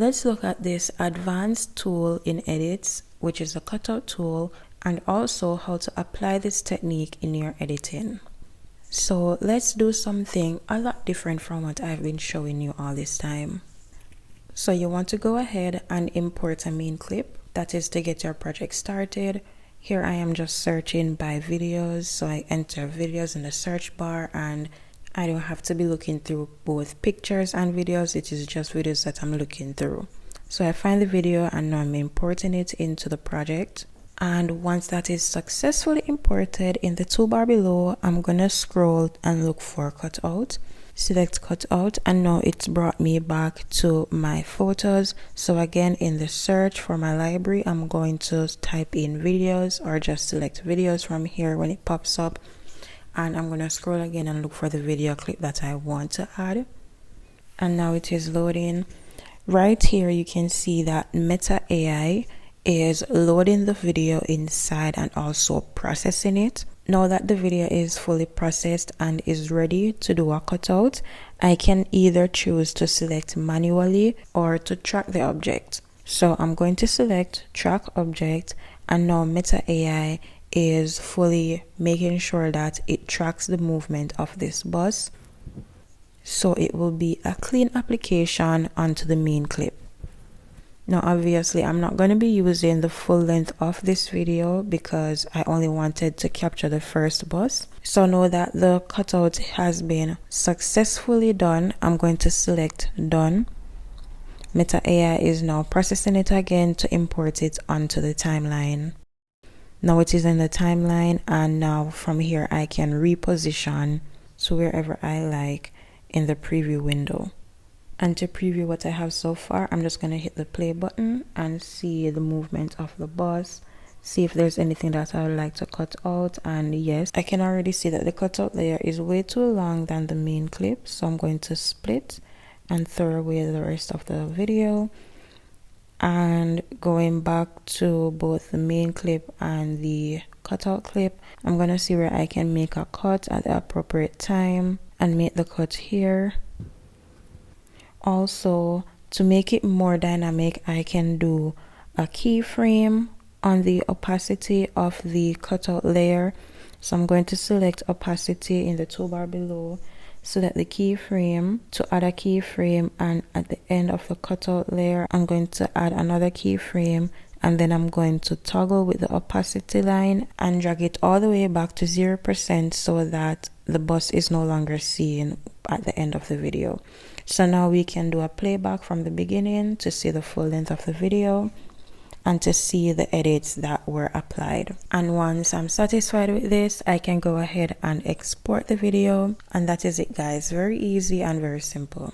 let's look at this advanced tool in edits, which is the cutout tool, and also how to apply this technique in your editing. So let's do something a lot different from what I've been showing you all this time. So you want to go ahead and import a main clip, that is to get your project started. Here I am just searching by videos, so I enter videos in the search bar, and I don't have to be looking through both pictures and videos, it is just videos that I'm looking through. So I find the video and now I'm importing it into the project. And once that is successfully imported, in the toolbar below, I'm gonna scroll and look for Cutout. Select Cutout, and now it's brought me back to my photos. So again, in the search for my library, I'm going to type in videos or just select videos from here when it pops up. And I'm gonna scroll again and look for the video clip that I want to add. And now it is loading. Right here, you can see that Meta AI is loading the video inside and also processing it. Now that the video is fully processed and is ready to do a cutout, I can either choose to select manually or to track the object. So I'm going to select track object, and now Meta AI is fully making sure that it tracks the movement of this bus. So it will be a clean application onto the main clip. Now obviously I'm not going to be using the full length of this video because I only wanted to capture the first bus. So now that the cutout has been successfully done, I'm going to select done. Meta AI is now processing it again to import it onto the timeline. Now it is in the timeline, and now from here I can reposition to wherever I like in the preview window. And to preview what I have so far, I'm just going to hit the play button and see the movement of the bus, see if there's anything that I would like to cut out. And yes, I can already see that the cutout layer is way too long than the main clip, so I'm going to split and throw away the rest of the video. And going back to both the main clip and the cutout clip, I'm going to see where I can make a cut at the appropriate time and make the cut here. Also, to make it more dynamic, I can do a keyframe on the opacity of the cutout layer. So I'm going to select opacity in the toolbar below, select the keyframe to add a keyframe, and at the end of the cutout layer I'm going to add another keyframe, and then I'm going to toggle with the opacity line and drag it all the way back to 0% so that the bus is no longer seen at the end of the video. So now we can do a playback from the beginning to see the full length of the video and to see the edits that were applied. And once I'm satisfied with this, I can go ahead and export the video. And that is it, guys. Very easy and very simple.